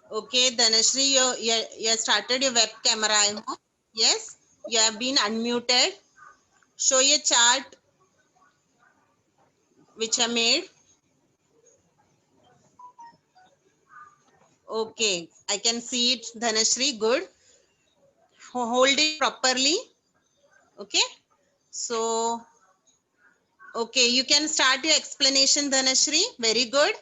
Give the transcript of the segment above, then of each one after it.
Okay, Dhanashri, you started your web camera, I hope. Yes, you have been unmuted. Show your chart which I made. Okay, I can see it, Dhanashri. Good. Hold it properly. Okay. So, okay, you can start your explanation, Dhanashri. Very good.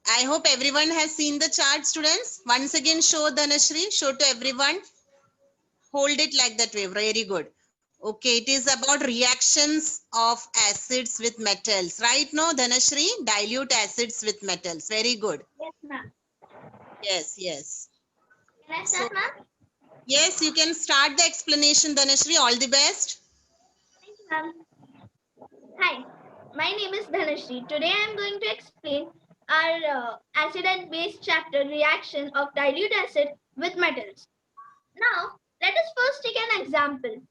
I hope everyone has seen the chart, students. Once again, show Dhanashri. Show to everyone. Hold it like that way. Very good. Okay, it is about reactions of acids with metals. Right now, Dhanashri, dilute acids with metals. Very good. Yes, ma'am. Yes, yes. Can I So, start, ma'am? yes, you can start the explanation, Dhanashri. All the best. Thank you, ma'am. Hi, my name is Dhanashri. Today I am going to explain our acid and base chapter reaction of dilute acid with metals. Now, let us first take an example.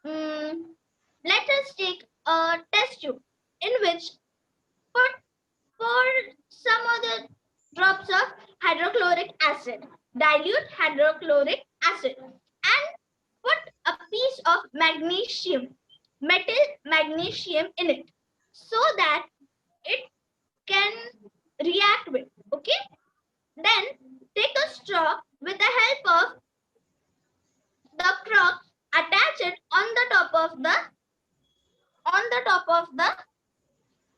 Let us take a test tube in which put for some other drops of hydrochloric acid, dilute hydrochloric acid, and put a piece of magnesium, metal magnesium in it so that it can react with. Okay, then take a straw with the help of the crock, attach it on the top of the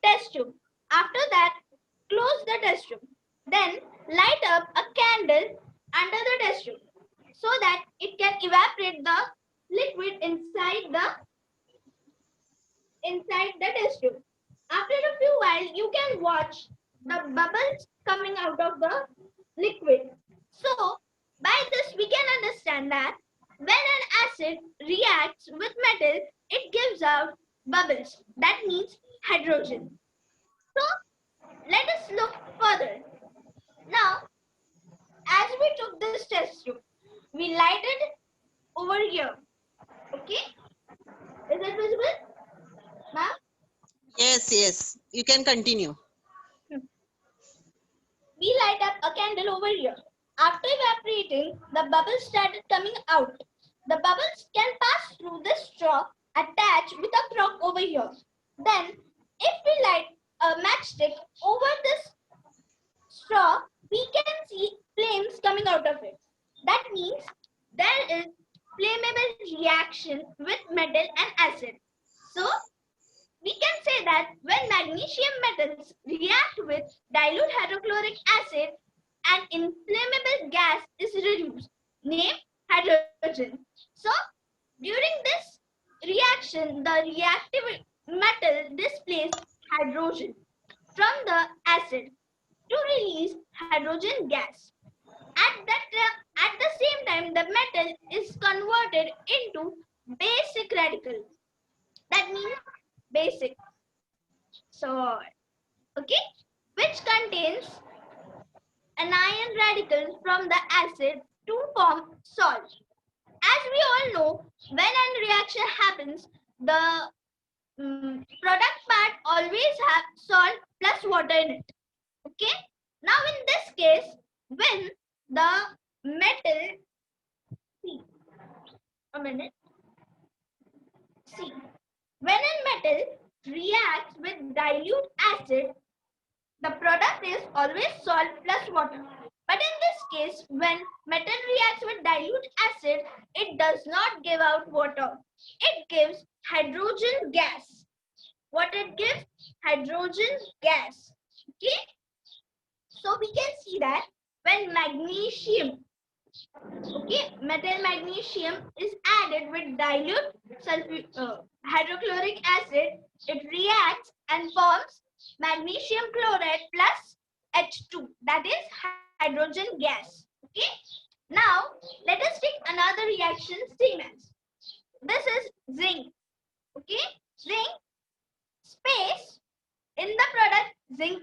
test tube. After that, close the test tube. Then light up a candle under the test tube so that it can evaporate the liquid inside the test tube. After a few while, you can watch the bubbles coming out of the liquid. So, by this we can understand that when an acid reacts with metal, it gives out bubbles. That means hydrogen. So, let us look further. Now, as we took this test tube, we lighted over here. Okay? Is it visible? Ma'am? Yes, yes. You can continue. We light up a candle over here. After evaporating, the bubbles started coming out. The bubbles can pass through this straw attached with a crock over here. Then, if we light a matchstick over this straw, we can see flames coming out of it. That means there is flammable reaction with metal and acid. So, we can say that when magnesium metals react with dilute hydrochloric acid, an inflammable gas is reduced, named hydrogen. So, during this reaction, the reactive metal displays hydrogen from the acid to release hydrogen gas. At the same time, the metal is converted into basic radical. That means basic. So, okay, which contains anion radicals from the acid to form salt. As we all know, when a reaction happens, the product part always have salt plus water in it. Okay. Now in this case, when the metal, see, a minute, see, when a metal reacts with dilute acid, the product is always salt plus water. But in this case, when metal reacts with dilute acid, it does not give out water. It gives hydrogen gas. What it gives? Hydrogen gas. Okay? So we can see that when magnesium, okay, metal magnesium is added with dilute hydrochloric acid, it reacts and forms magnesium chloride plus H2, that is hydrogen gas. Okay. Now let us take another reaction same as. This is zinc. Okay. Zinc space in the product zinc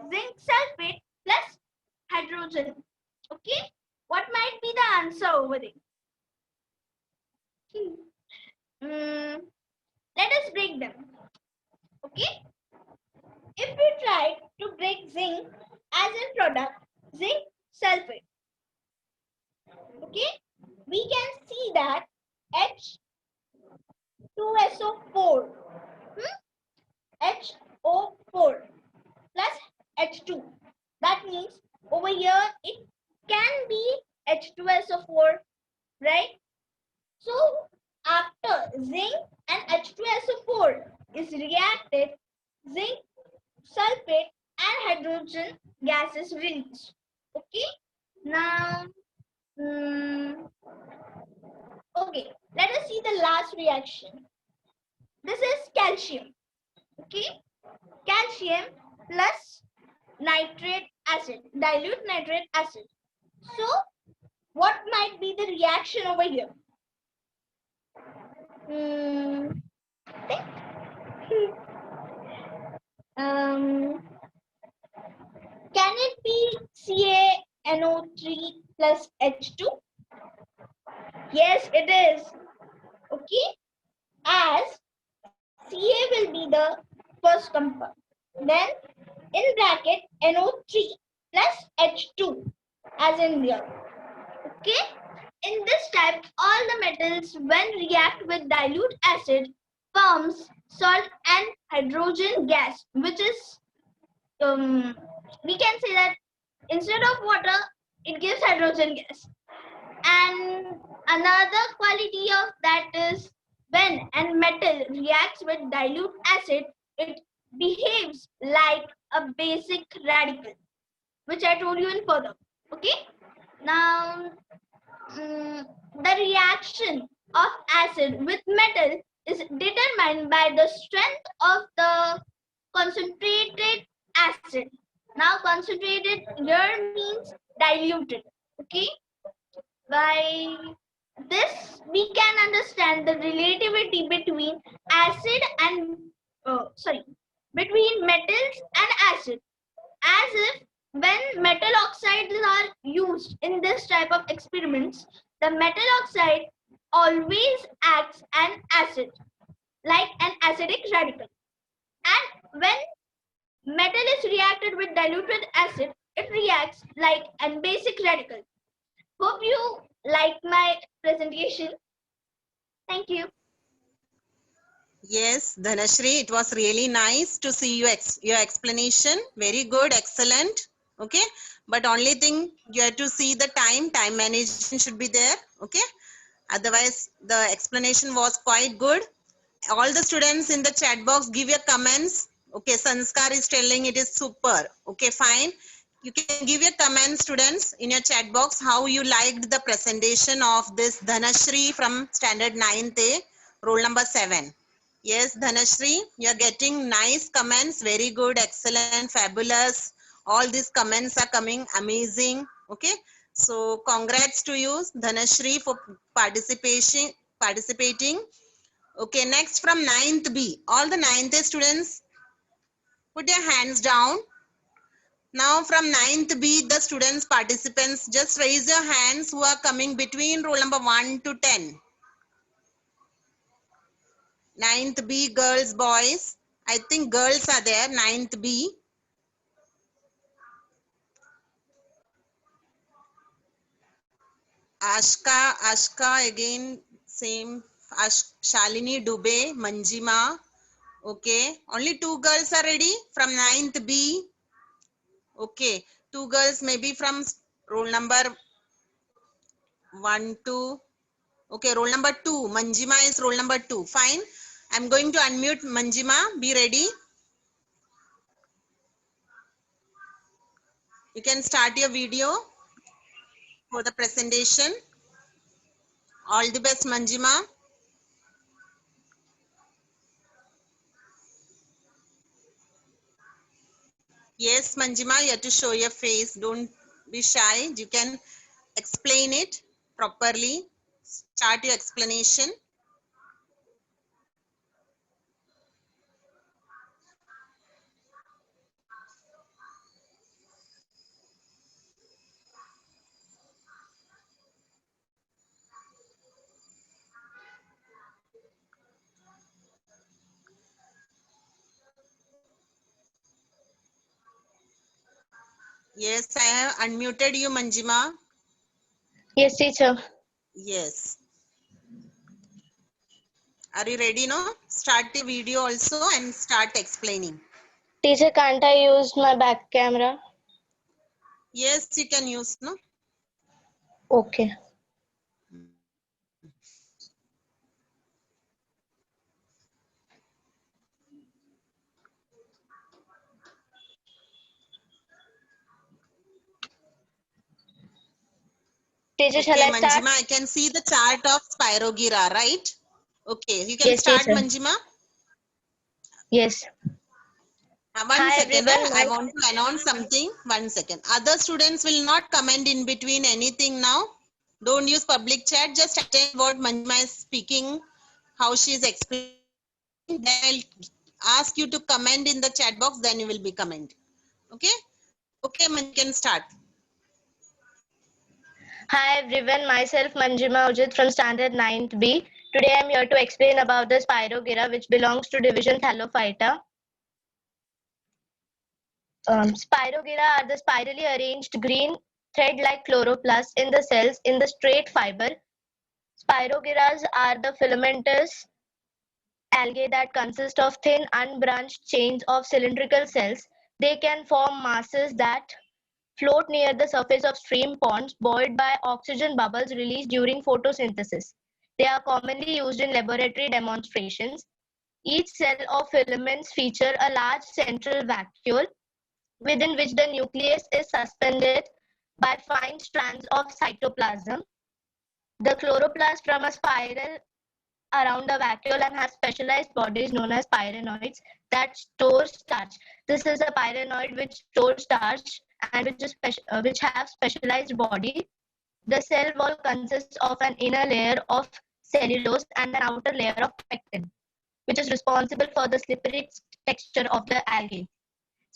sulfate plus hydrogen. Okay. What might be the answer over there? Let us break them. Okay. If we try to break zinc as a product, zinc sulfate. Okay, we can see that H2SO4, HO4 plus H2. That means over here it can be H2SO4, right? So after zinc and H2SO4 is reacted, zinc, sulfate and hydrogen gas is released. Okay, now okay, let us see the last reaction. This is calcium. Okay, calcium plus nitrate acid, dilute nitrate acid. So what might be the reaction over here? Think. Can it be CaNO3 plus H2? Yes, it is. Okay, as Ca will be the first compound. Then in bracket NO3 plus H2 as in here. Okay, in this type all the metals when react with dilute acid forms salt and hydrogen gas, which is we can say that instead of water it gives hydrogen gas. And another quality of that is when a metal reacts with dilute acid, it behaves like a basic radical, which I told you in further. Okay, now the reaction of acid with metal is determined by the strength of the concentrated acid. Now concentrated here means diluted. Okay, by this we can understand the relativity between acid and between metals and acid, as if when metal oxides are used in this type of experiments, the metal oxide always acts an acid, like an acidic radical. And when metal is reacted with diluted acid, it reacts like a basic radical. Hope you like my presentation. Thank you. Yes, Dhanashri, it was really nice to see your explanation. Very good, excellent. Okay, but only thing you have to see the time management should be there. Okay, otherwise the explanation was quite good. All the students in the chat box give your comments. Okay, Sanskar is telling it is super. Okay, fine. You can give your comments, students, in your chat box how you liked the presentation of this Dhanashri from standard 9th A, roll number 7. Yes, Dhanashri, you are getting nice comments. Very good, excellent, fabulous. All these comments are coming amazing. Okay, so congrats to you, Dhanashri, for participating. Okay, next from 9th B. All the 9th A students, put your hands down. Now from 9th B, the students, participants, just raise your hands who are coming between roll number 1 to 10. 9th B, girls, boys. I think girls are there, 9th B. Ashka again, same. Shalini Dubey, Manjima. Okay, only 2 girls are ready from 9th B. Okay, 2 girls maybe from roll number 1, 2. Okay, roll number 2. Manjima is roll number 2. Fine. I'm going to unmute Manjima. Be ready. You can start your video for the presentation. All the best, Manjima. Yes, Manjima, you have to show your face. Don't be shy. You can explain it properly. Start your explanation. Yes, I have unmuted you, Manjima. Yes, teacher. Yes. Are you ready now? Start the video also and start explaining. Teacher, can't I use my back camera? Yes, you can use, no? Okay. Teacher, shall Okay, I start? Manjima, I can see the chart of Spirogyra, right? Okay, you can Yes, start, teacher. Manjima. One One Hi, second, everyone. I want to announce something. 1 second. Other students will not comment in between anything now. Don't use public chat. Just attend what Manjima is speaking, how she is explaining. Then I'll ask you to comment in the chat box. Then you will be comment. Okay? Okay, Manjima, can start. Hi, everyone. Myself, Manjima Ujit from Standard 9th B. Today, I'm here to explain about the Spirogyra, which belongs to division Thallophyta. Spirogyra are the spirally arranged green thread-like chloroplasts in the cells in the straight fiber. Spirogyras are the filamentous algae that consist of thin, unbranched chains of cylindrical cells. They can form masses that float near the surface of stream ponds, buoyed by oxygen bubbles released during photosynthesis. They are commonly used in laboratory demonstrations. Each cell of filaments feature a large central vacuole within which the nucleus is suspended by fine strands of cytoplasm. The chloroplast form a spiral around the vacuole and has specialized bodies known as pyrenoids that store starch. This is a pyrenoid which stores starch and which have specialized body. The cell wall consists of an inner layer of cellulose and an outer layer of pectin, which is responsible for the slippery texture of the algae.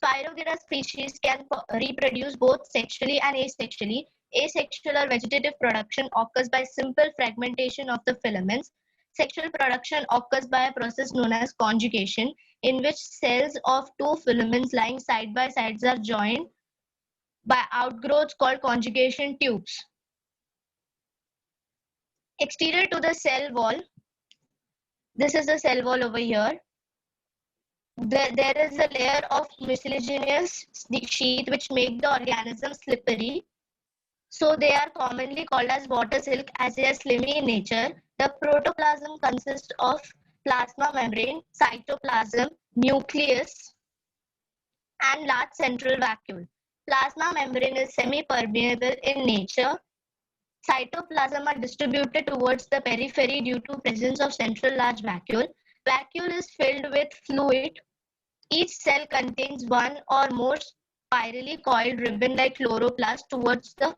Spirogyra species can reproduce both sexually and asexually. Asexual or vegetative production occurs by simple fragmentation of the filaments. Sexual production occurs by a process known as conjugation, in which cells of two filaments lying side by sides are joined by outgrowths called conjugation tubes. Exterior to the cell wall, this is the cell wall over here. There is a layer of mucilaginous sheath which make the organism slippery. So they are commonly called as water silk as they are slimy in nature. The protoplasm consists of plasma membrane, cytoplasm, nucleus, and large central vacuole. Plasma membrane is semi-permeable in nature. Cytoplasm are distributed towards the periphery due to presence of central large vacuole. Vacuole is filled with fluid. Each cell contains one or more spirally coiled ribbon-like chloroplasts towards the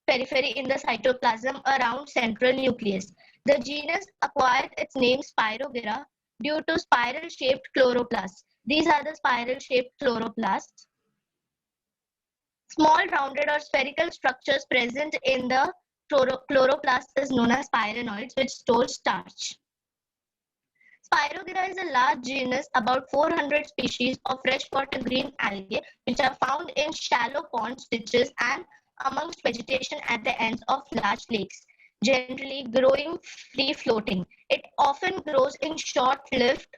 periphery in the cytoplasm around central nucleus. The genus acquired its name Spirogyra due to spiral-shaped chloroplasts. These are the spiral-shaped chloroplasts. Small rounded or spherical structures present in the chloroplast is known as pyrenoids, which store starch. Spirogyra is a large genus, about 400 species of freshwater green algae, which are found in shallow ponds, ditches, and amongst vegetation at the ends of large lakes, generally growing free-floating. It often grows in short-lived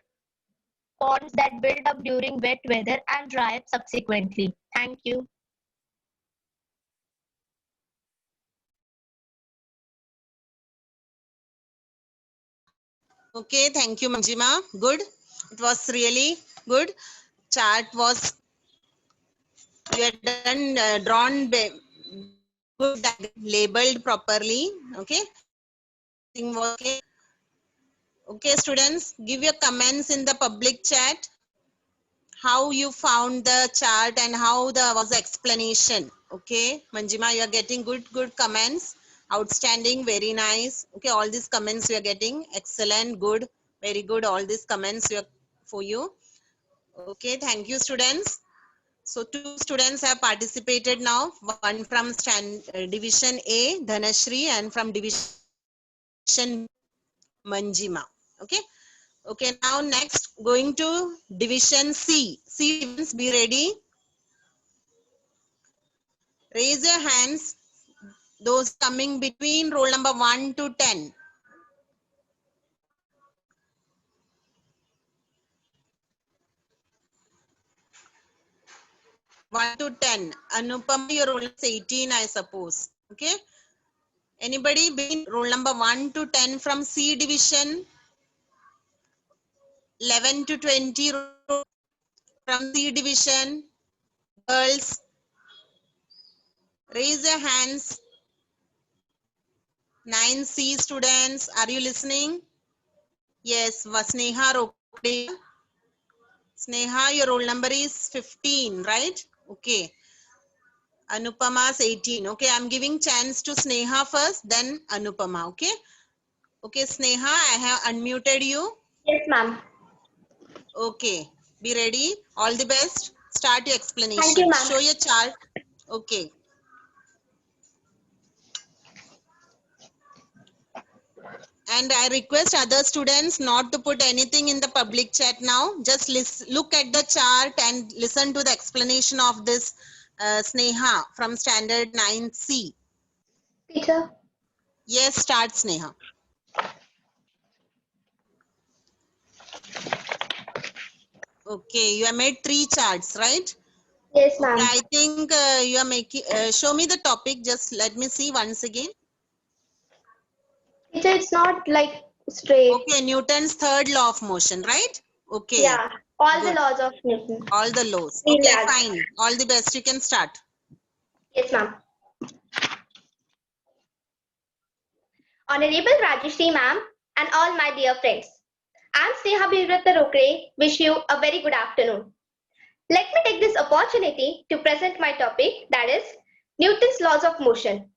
ponds that build up during wet weather and dry up subsequently. Thank you. Okay, thank you, Manjima. Good. It was really good. Chart was, you had done, drawn very good, labeled properly. Okay. Everything was okay. Okay, students, give your comments in the public chat. How you found the chart and how was the explanation. Okay, Manjima, you are getting good comments. Outstanding, very nice. Okay, all these comments you are getting. Excellent, good, very good. All these comments for you. Okay, thank you, students. So 2 students have participated now. One from division A, Dhanashri, and from division Manjima. Okay. Okay, now next going to division C. C, be ready. Raise your hands. Those coming between roll number 1 to 10. One to 10. Anupama, your roll is 18, I suppose. Okay. Anybody between roll number 1 to 10 from C division? 11 to 20 from C division. Girls, raise your hands. 9C students, are you listening? Yes, Sneha Rokde. Sneha, your roll number is 15, right? Okay. Anupama's 18. Okay, I'm giving chance to Sneha first, then Anupama. Okay. Okay, Sneha, I have unmuted you. Yes, ma'am. Okay, be ready. All the best. Start your explanation. Thank you, ma'am. Show your chart. Okay. And I request other students not to put anything in the public chat now. Just look at the chart and listen to the explanation of this Sneha from standard 9C. Teacher. Yes, start Sneha. Okay, you have made 3 charts, right? Yes, ma'am. Okay, I think you are making, show me the topic. Just let me see once again. Teacher, it's not like straight. Okay, Newton's third law of motion, right? Okay. Yeah, all Good. the laws of Newton. All the laws. Three Okay, laws. fine. All the best. You can start. Yes, ma'am. Honorable Rajeshri ma'am and all my dear friends. I'm Sneha Birvrata Rokre. Wish you a very good afternoon. Let me take this opportunity to present my topic, that is Newton's laws of motion.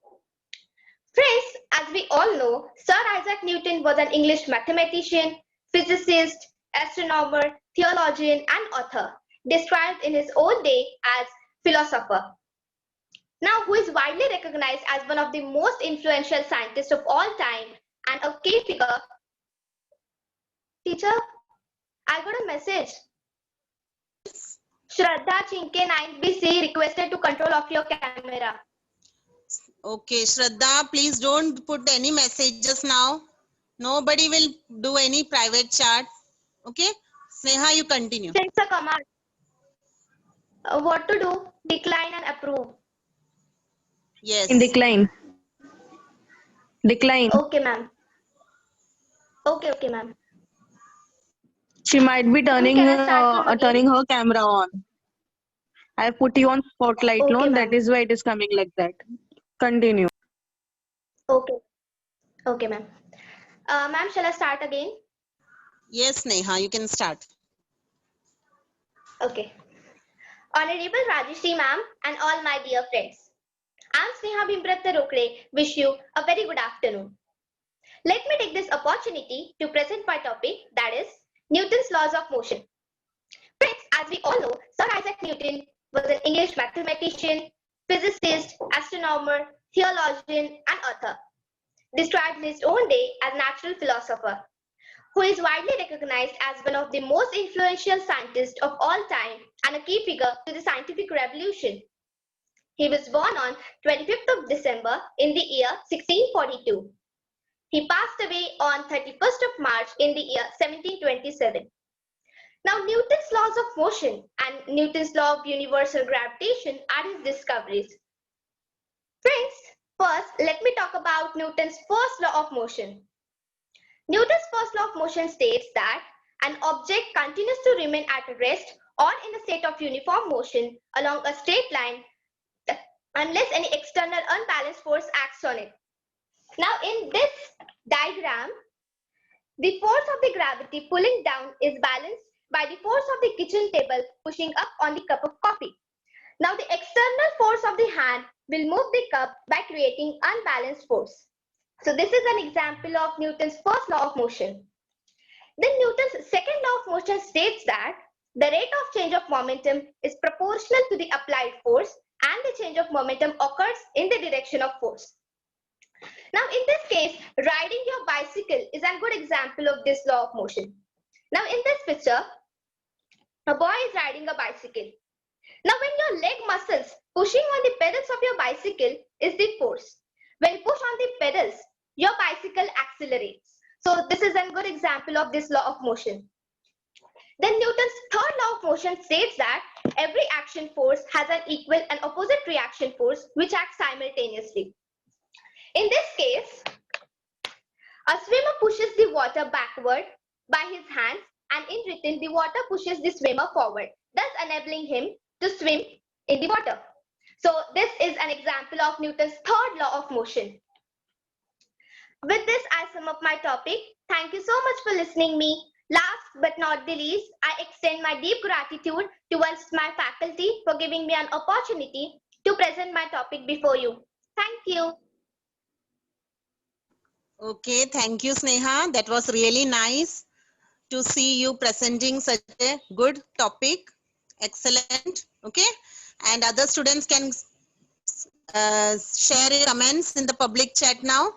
Friends, as we all know, Sir Isaac Newton was an English mathematician, physicist, astronomer, theologian, and author, described in his own day as philosopher. Now, who is widely recognized as one of the most influential scientists of all time and a key figure. Teacher, I got a message. Shraddha Chinke 9BC requested to control off your camera. Okay, Shraddha, please don't put any messages now. Nobody will do any private chat. Okay, Sneha, you continue. It's a command. What to do? Decline and approve. Yes. Decline. Decline. Okay, ma'am. Okay, ma'am. She might be turning Can I start from again? turning her camera on. I put you on spotlight Okay, mode. ma'am. That is why it is coming like that. Continue. Okay, ma'am. Ma'am, shall I start again? Yes, Sneha, you can start. Okay. Honorable Rajeshri ma'am and all my dear friends. I'm Sneha Birvrata Rokre. Wish you a very good afternoon. Let me take this opportunity to present my topic, that is Newton's laws of motion. Friends, as we all know, Sir Isaac Newton was an English mathematician, physicist, astronomer, theologian, and author, described in his own day as natural philosopher, who is widely recognized as one of the most influential scientists of all time and a key figure to the scientific revolution. He was born on 25th of December in the year 1642. He passed away on 31st of March in the year 1727. Now, Newton's laws of motion and Newton's law of universal gravitation are his discoveries. Friends, first, let me talk about Newton's first law of motion. Newton's first law of motion states that an object continues to remain at rest or in a state of uniform motion along a straight line unless any external unbalanced force acts on it. Now, in this diagram, the force of the gravity pulling down is balanced by the force of the kitchen table pushing up on the cup of coffee. Now, the external force of the hand will move the cup by creating unbalanced force. So, this is an example of Newton's first law of motion. Then Newton's second law of motion states that the rate of change of momentum is proportional to the applied force and the change of momentum occurs in the direction of force. Now, in this case, riding your bicycle is a good example of this law of motion. Now, in this picture, a boy is riding a bicycle. Now, when your leg muscles Pushing on the pedals of your bicycle is the force. When you push on the pedals, your bicycle accelerates. So this is a good example of this law of motion. Then Newton's third law of motion states that every action force has an equal and opposite reaction force which acts simultaneously. In this case, a swimmer pushes the water backward by his hands, and in return the water pushes the swimmer forward, thus enabling him to swim in the water. So this is an example of Newton's third law of motion. With this, I sum up my topic. Thank you so much for listening me. Last but not the least, I extend my deep gratitude towards my faculty for giving me an opportunity to present my topic before you. Thank you. Okay, thank you, Sneha. That was really nice to see you presenting such a good topic. Excellent. Okay, and other students can share your comments in the public chat now.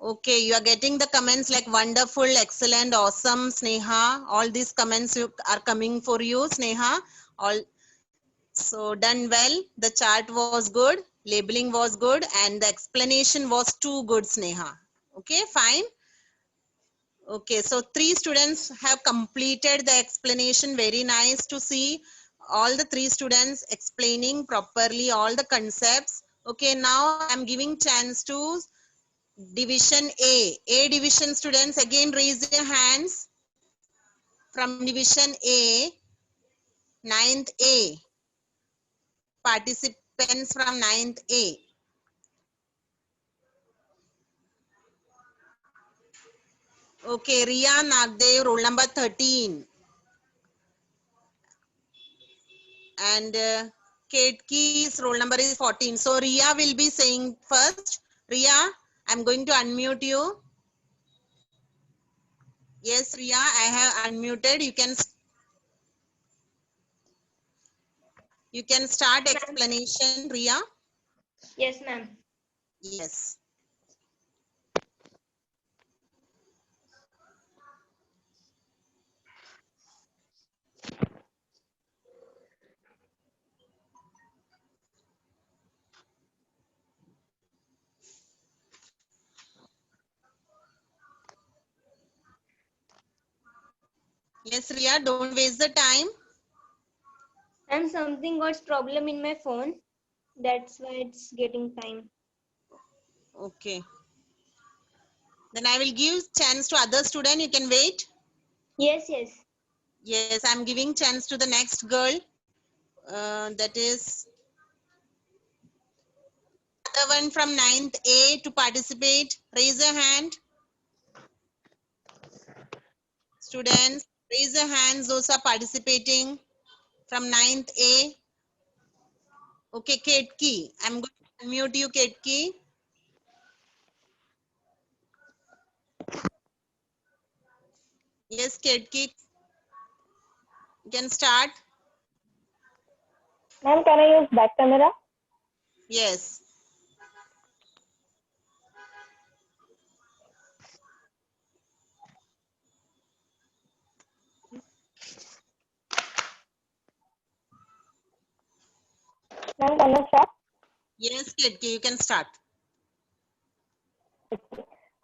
Okay, you are getting the comments like wonderful, excellent, awesome, Sneha. All these comments are coming for you, Sneha. All so done well. The chart was good, labeling was good, and the explanation was too good, Sneha. Okay, fine. Okay, so 3 students have completed the explanation. Very nice to see all the 3 students explaining properly all the concepts. Okay, now I'm giving chance to division A. A division students, again raise your hands. From division A, 9th A. Participants from 9th A. Okay, Riya Nagdev, roll number 13. And Kate Key's roll number is 14. So Riya will be saying first. Riya, I'm going to unmute you. Yes, Riya, I have unmuted. You can start explanation, Riya. Yes, ma'am. Yes. Yes, Riya, don't waste the time. And something got problem in my phone. That's why it's getting time. Okay. Then I will give chance to other student. You can wait. Yes, yes. Yes, I'm giving chance to the next girl. That is the one from 9th A to participate. Raise your hand. Students, raise your hands. Those are participating from 9th A. Okay, Kate Key. I'm going to unmute you, Kate Key. Yes, Kate Key. You can start. Ma'am, can I use back camera? Yes. Ma'am, can I start? Yes, Kate Key. You can start.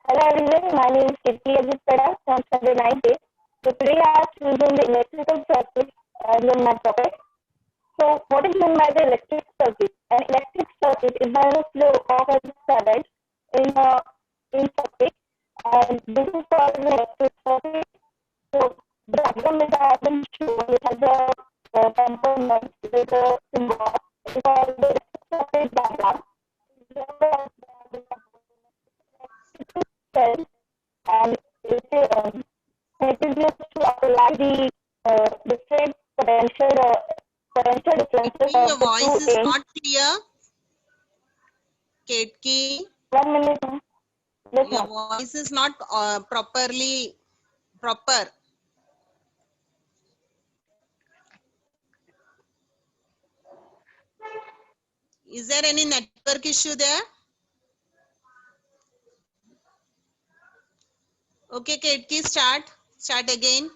Hello everyone, my name is Kirti Ajit from Standard 9A. So today I have chosen the electrical circuit as in my topic. So what is meant by the electric circuit? An electric circuit is the flow of a current in circuit, and this is called an electric circuit. So the diagram that I have been shown, it has a component with a symbol. It is called the electric circuit diagram. And it is used to apply the different potential differences Your of the voice is two ends. not clear. Kate Key. 1 minute. Yes, Your ma'am. voice is not proper. Is there any network issue there? Okay, Kate Key, start. Start again.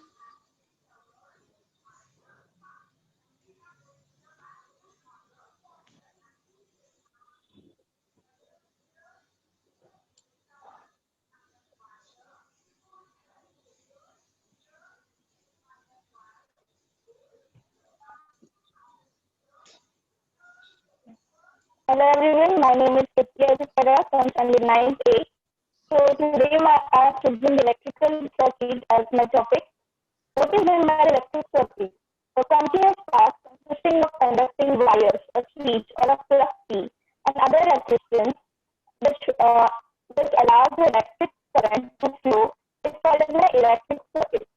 Hello everyone, my name is Kitty Ajipara from standard 9th A. So today I have chosen the electrical circuit as my topic. What is meant by electric circuit? A continuous path consisting of conducting wires, a switch or a plug key, and other resistance which allows the electric current to flow is called as the electric circuit.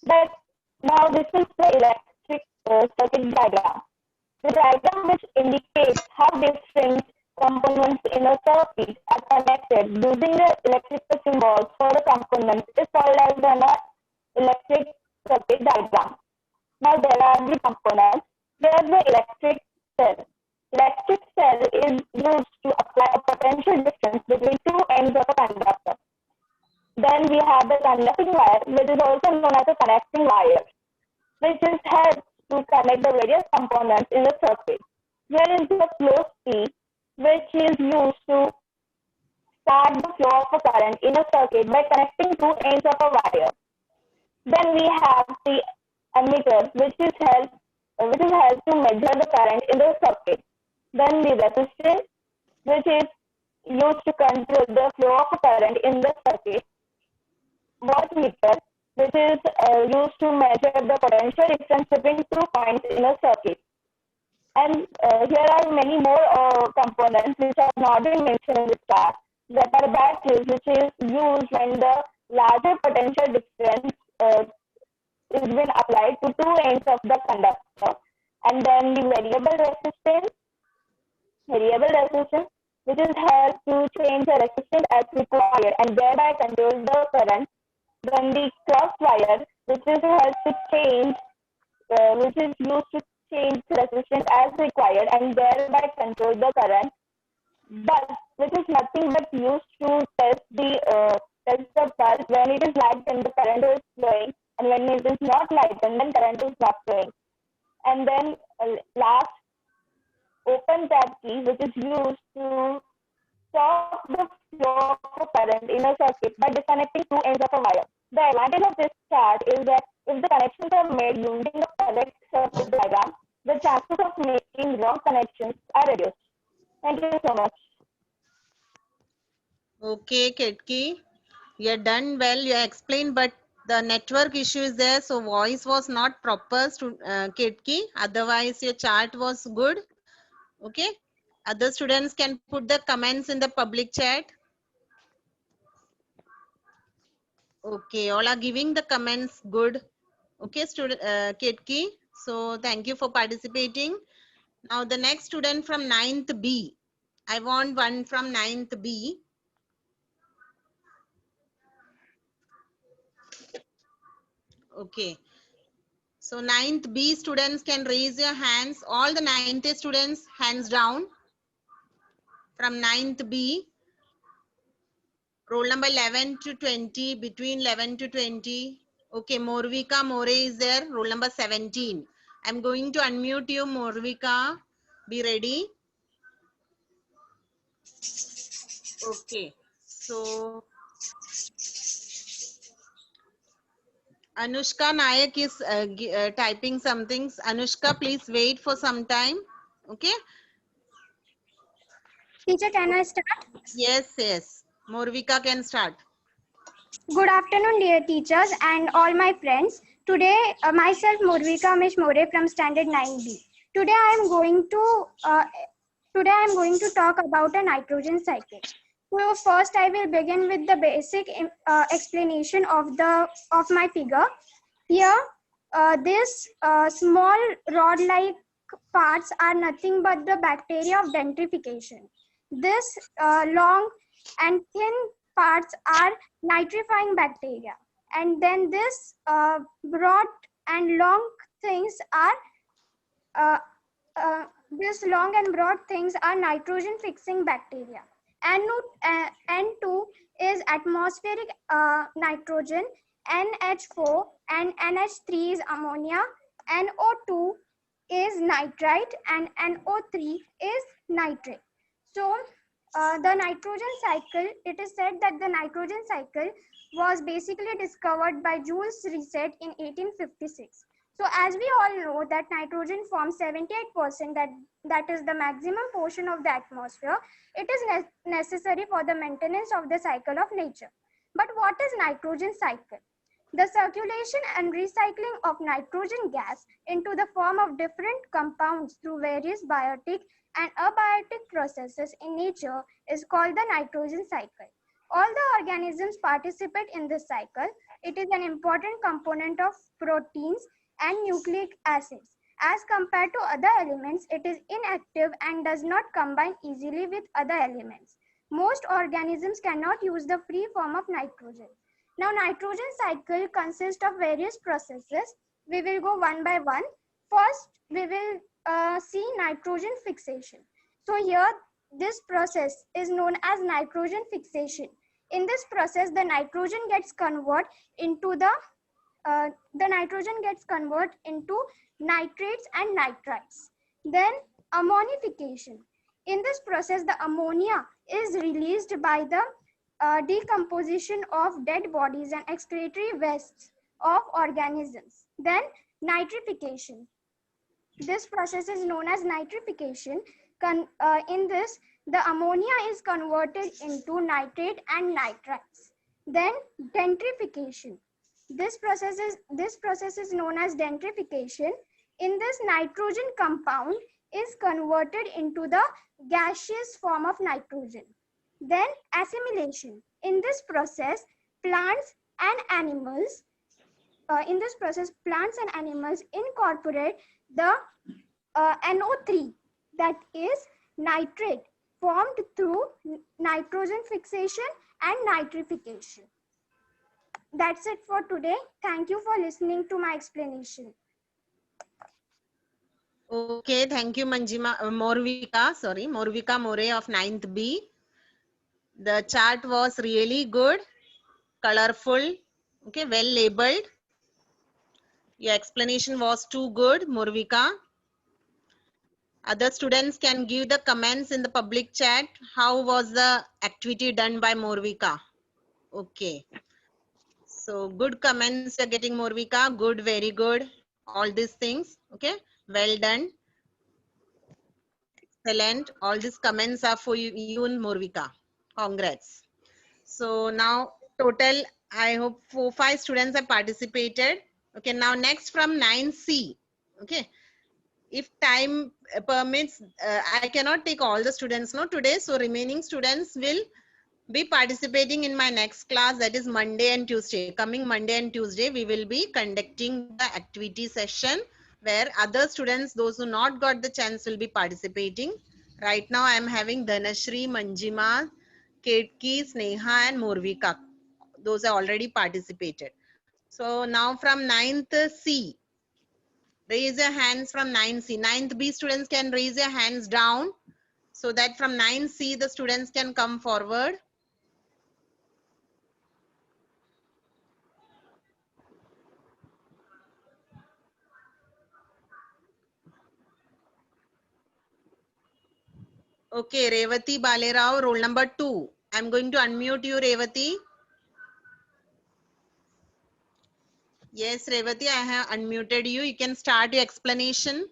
But now this is the electric circuit diagram. The diagram which indicates how different components in a circuit are connected using the electrical symbols for the components is called as an electric circuit diagram. Now there are the components. There is the electric cell. Electric cell is used to apply a potential difference between two ends of a conductor. Then we have the conducting wire, which is also known as a connecting wire, which is helps to connect the various components in the circuit. Here is the flow key, which is used to start the flow of a current in a circuit by connecting two ends of a wire. Then we have the ammeter, which is help to measure the current in the circuit. Then the resistance, which is used to control the flow of current in the circuit. Voltmeter, which is used to measure the potential difference between 2 points in a circuit. And here are many more components which have not been mentioned in the chart. That are batteries, which is used when the larger potential difference is been applied to two ends of the conductor. And then the variable resistance, which is help to change the resistance as required and thereby control the current. Then the cross wire, which is help to change, which is used to change resistance as required and thereby control the current. Bulb, which is nothing but used to test the bulb. When it is light, then the current is flowing, and when it is not light, then current is not flowing. And then last, open tap key, which is used to stop the flow of current in a circuit by disconnecting two ends of a wire. The advantage of this chart is that if the connections are made using the correct circuit diagram, the chances of making wrong connections are reduced. Thank you so much. Okay, Ketki, you are done well. You explained, but the network issue is there, so voice was not proper. Ketki, otherwise your chart was good. Okay, other students can put the comments in the public chat. Okay, all are giving the comments good. Okay, student Ketki. So thank you for participating. Now the next student from 9th B. I want one from 9th B. Okay. So 9th B students can raise your hands. All the 9th A students, hands down. From 9th B. Roll number 11 to 20, between 11 to 20. Okay, Morvika More is there, roll number 17. I'm going to unmute you, Morvika. Be ready. Okay, so Anushka Nayak is typing some things. Anushka, please wait for some time. Okay. Teacher, can I start? Yes, yes. Morvika can start. Good afternoon, dear teachers and all my friends. Today, myself, Murvika Mish More from Standard 9B. Today, I am going to talk about a nitrogen cycle. So first, I will begin with the basic explanation of my figure. Here, this small rod-like parts are nothing but the bacteria of denitrification. This long and thin parts are nitrifying bacteria, and then this broad and long things are nitrogen fixing bacteria. N2 is atmospheric nitrogen, NH4 and NH3 is ammonia, NO2 is nitrite, and NO3 is nitrate. So the nitrogen cycle, it is said that the nitrogen cycle was basically discovered by Jules Rimet in 1856. So as we all know that nitrogen forms 78%, that is the maximum portion of the atmosphere. It is necessary for the maintenance of the cycle of nature. But what is nitrogen cycle? The circulation and recycling of nitrogen gas into the form of different compounds through various biotic and abiotic processes in nature is called the nitrogen cycle. All the organisms participate in this cycle. It is an important component of proteins and nucleic acids. As compared to other elements, it is inactive and does not combine easily with other elements. Most organisms cannot use the free form of nitrogen. Now, nitrogen cycle consists of various processes. We will go one by one. First, we will see nitrogen fixation. So here, this process is known as nitrogen fixation. In this process, the nitrogen gets converted into nitrates and nitrites. Then ammonification. In this process, the ammonia is released by the decomposition of dead bodies and excretory wastes of organisms. Then nitrification. This process is known as nitrification. In this, the ammonia is converted into nitrate and nitrites. Then denitrification. This process is known as denitrification. In this, nitrogen compound is converted into the gaseous form of nitrogen. Then assimilation. In this process, plants and animals incorporate the NO3, that is nitrate, formed through nitrogen fixation and nitrification. That's it for today. Thank you for listening to my explanation. Okay, thank you, Morvika More of 9th B. The chart was really good, colorful, okay, well labeled. Your explanation was too good, Morvika. Other students can give the comments in the public chat. How was the activity done by Morvika? Okay. So good comments you're getting, Morvika. Good, very good. All these things. Okay. Well done. Excellent. All these comments are for you and Morvika. Congrats. So now total, I hope 4-5 students have participated. Okay. Now next from 9C. Okay. If time permits, I cannot take all the students today. So remaining students will be participating in my next class, that is Monday and Tuesday. Coming Monday and Tuesday, we will be conducting the activity session where other students, those who not got the chance, will be participating. Right now, I am having Dhanashri, Manjima, Ketki, Sneha and Morvika. Those are already participated. So now from 9th C, raise your hands from 9C. 9th B students can raise your hands down so that from 9C the students can come forward. Okay, Revati Balerao, roll number 2. I'm going to unmute you, Revati. Yes, Revati, I have unmuted you. You can start your explanation.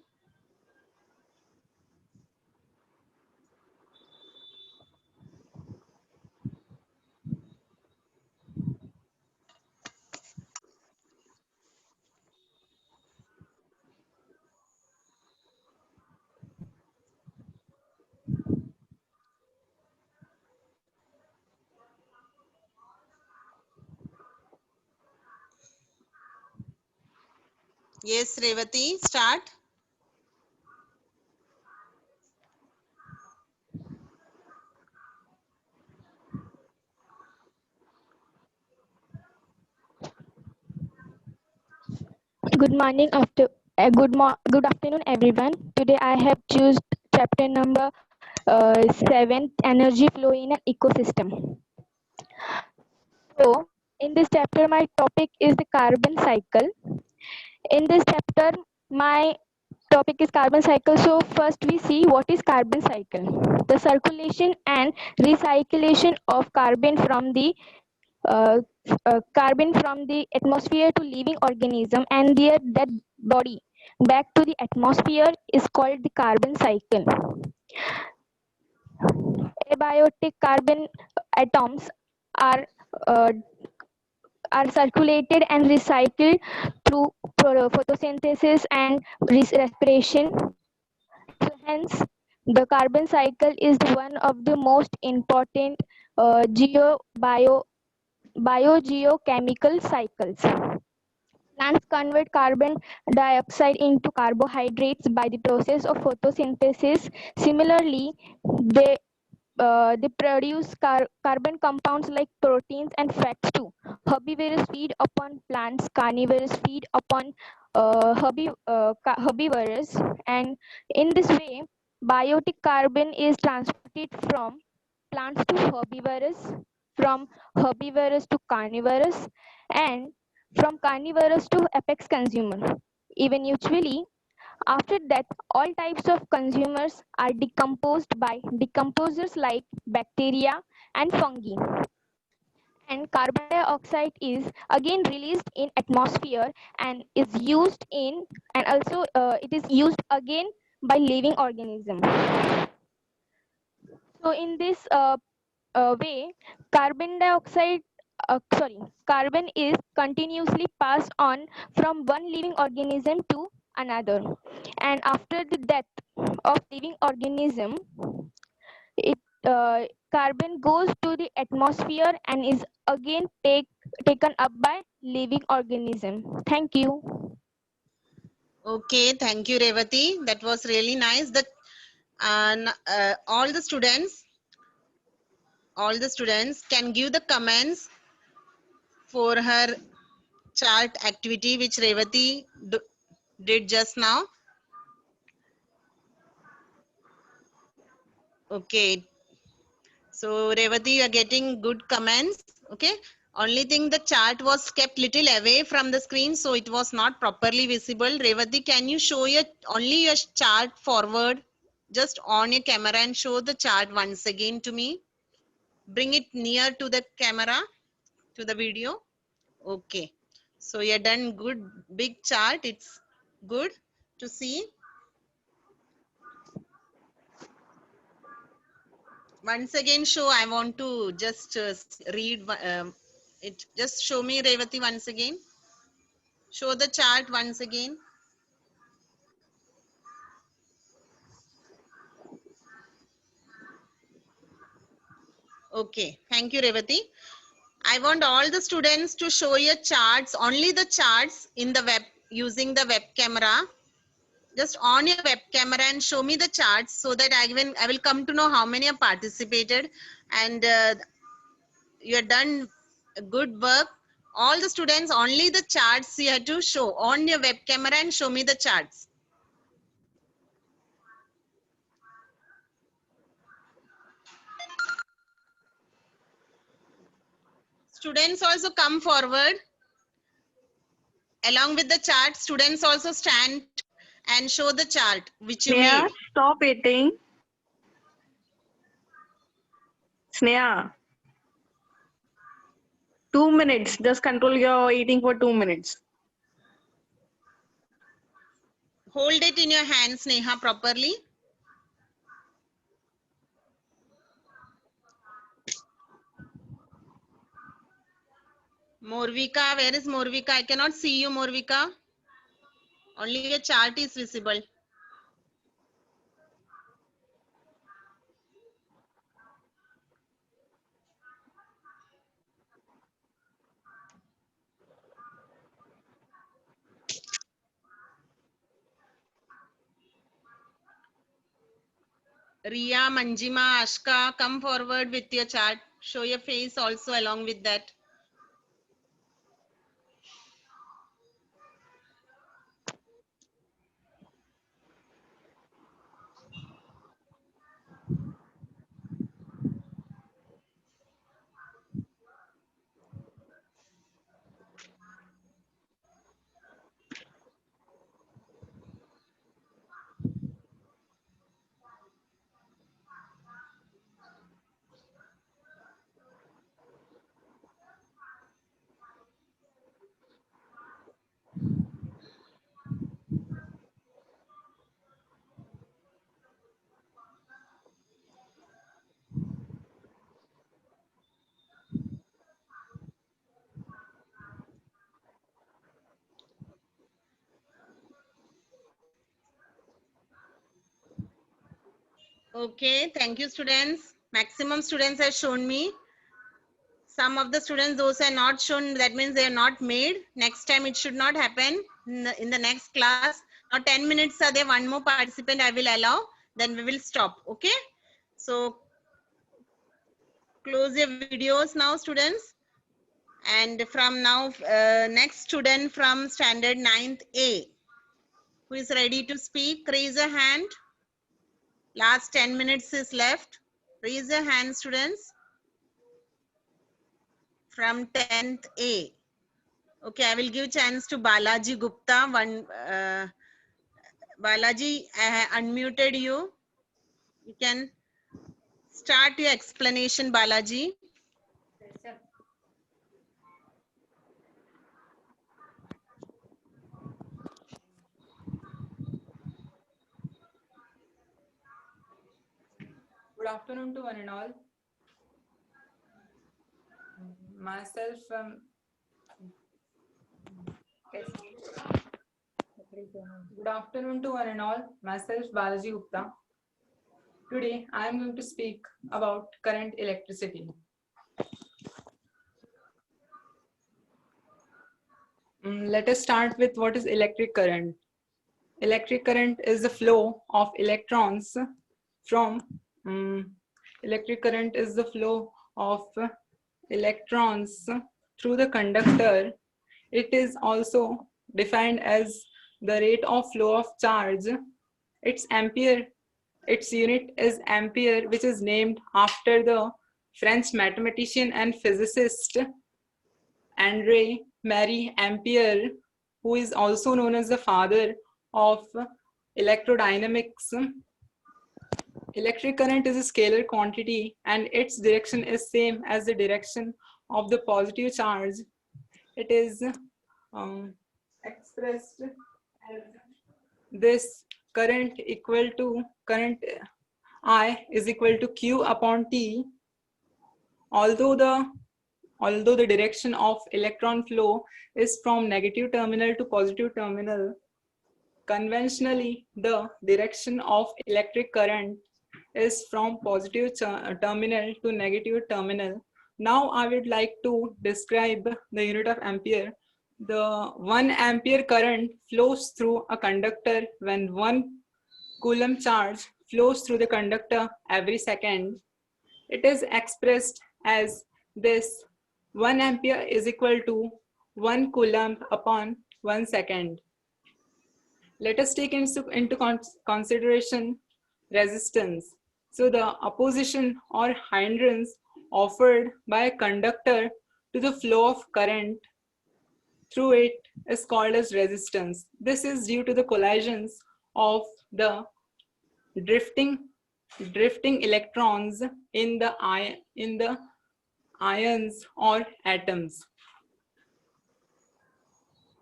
Yes, Revati, start. Good morning, good afternoon, everyone. Today I have chosen chapter number 7, energy flow in an ecosystem. So, in this chapter, my topic is the carbon cycle. In this chapter, my topic is carbon cycle. So, first we see what is carbon cycle. The circulation and recyclation of carbon from the carbon from the atmosphere to living organism and their dead body back to the atmosphere is called the carbon cycle. Abiotic carbon atoms are uh, are circulated and recycled through photosynthesis and respiration. So hence, the carbon cycle is one of the most important biogeochemical cycles. Plants convert carbon dioxide into carbohydrates by the process of photosynthesis. Similarly, they produce carbon compounds like proteins and fats too. Herbivores feed upon plants, carnivores feed upon herbivores, and in this way, biotic carbon is transported from plants to herbivores, from herbivores to carnivores, and from carnivores to apex consumer. Eventually, after that, all types of consumers are decomposed by decomposers like bacteria and fungi. And carbon dioxide is again released in atmosphere and is used in and also it is used again by living organism. So in this way, carbon dioxide, carbon is continuously passed on from one living organism to another. And after the death of living organism, it carbon goes to the atmosphere and is again taken up by living organism. Thank you. Okay, thank you, Revati. That was really nice. That all the students can give the comments for her chart activity which Revati did just now. Okay, so Revati, you are getting good comments. Okay, only thing the chart was kept little away from the screen, so it was not properly visible. Revati, can you show only your chart forward? Just on your camera and show the chart once again to me. Bring it near to the camera, to the video. Okay, so you done good big chart. It's good to see. Once again show, I want to just read it. Just show me, Revati, once again. Show the chart once again. Okay, thank you, Revati. I want all the students to show your charts, only the charts in the web, using the web camera. Just on your web camera and show me the charts so that I will come to know how many have participated, and you have done good work. All the students, only the charts you have to show on your web camera and show me the charts. Students also come forward. Along with the chart, students also stand and show the chart which you Sneha, made. stop eating. Sneha. 2 minutes. Just control your eating for 2 minutes. Hold it in your hands, Neha, properly. Morvika, where is Morvika? I cannot see you, Morvika. Only your chart is visible. Riya, Manjima, Ashka, come forward with your chart. Show your face also along with that. Okay, thank you, students. Maximum students have shown me. Some of the students, those are not shown, that means they are not made. Next time it should not happen in the next class. Now 10 minutes are there, one more participant I will allow, then we will stop. Okay, so close your videos now, students. And from now, next student from standard 9th A, who is ready to speak, raise a hand. Last 10 minutes is left. Raise your hand, students. From 10th A. Okay, I will give chance to Balaji Gupta. Balaji, I have unmuted you. You can start your explanation, Balaji. Good afternoon to one and all. Myself, good afternoon to one and all. Myself, Balaji Gupta. Today, I am going to speak about current electricity. Let us start with what is electric current. Electric current is the flow of electrons from electric current is the flow of electrons through the conductor. It is also defined as the rate of flow of charge. Its unit is ampere, which is named after the French mathematician and physicist André Marie Ampere, who is also known as the father of electrodynamics. Electric current is a scalar quantity and its direction is same as the direction of the positive charge. It is expressed as this current equal to current I is equal to Q upon T. Although the direction of electron flow is from negative terminal to positive terminal, conventionally the direction of electric current is from positive terminal to negative terminal. Now I would like to describe the unit of ampere. The 1 ampere current flows through a conductor when 1 coulomb charge flows through the conductor every second. It is expressed as this: 1 ampere is equal to 1 coulomb upon 1 second. Let us take into consideration resistance. So the opposition or hindrance offered by a conductor to the flow of current through it is called as resistance. This is due to the collisions of the drifting electrons in the ions or atoms.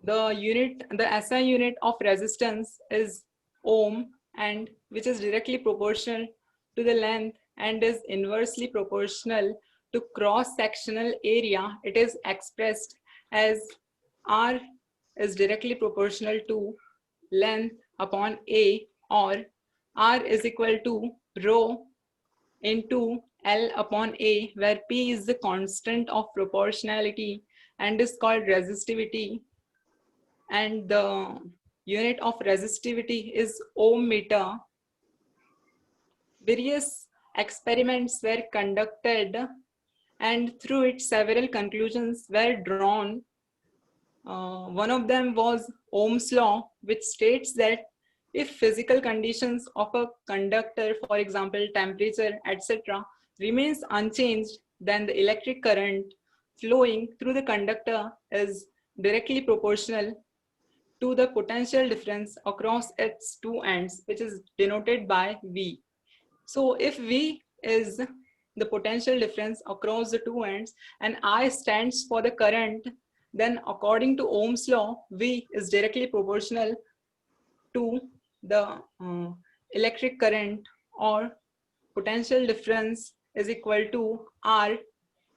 The SI unit of resistance is ohm, and which is directly proportional to the length and is inversely proportional to cross-sectional area. It is expressed as R is directly proportional to length upon A, or R is equal to rho into L upon A, where P is the constant of proportionality and is called resistivity. And the unit of resistivity is ohm meter. Various experiments were conducted and through it several conclusions were drawn. One of them was Ohm's law, which states that if physical conditions of a conductor, for example temperature, etc., remains unchanged, then the electric current flowing through the conductor is directly proportional to the potential difference across its two ends, which is denoted by V. So if V is the potential difference across the two ends and I stands for the current, then according to Ohm's law, V is directly proportional to the electric current, or potential difference is equal to R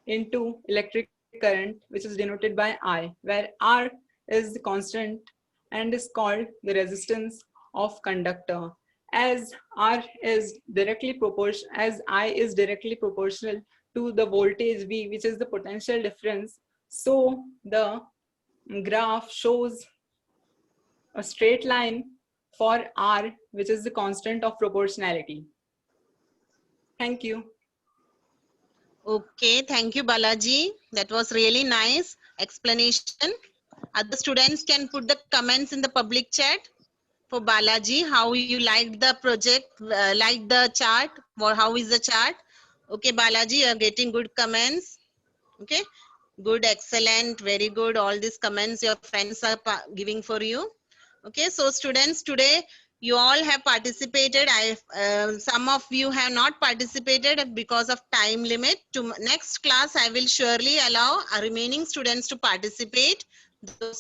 into electric current, which is denoted by I, where R is the constant and is called the resistance of conductor. as I is directly proportional to the voltage V, which is the potential difference. So the graph shows a straight line for R, which is the constant of proportionality. Thank you. Okay, thank you, Balaji. That was really nice explanation. Other students can put the comments in the public chat for Balaji, how you liked the project, liked the chart, or how is the chart. Okay, Balaji, you are getting good comments. Okay, good, excellent, very good. All these comments your friends are giving for you. Okay, so students, today you all have participated. Some of you have not participated because of time limit. To next class, I will surely allow our remaining students to participate. Those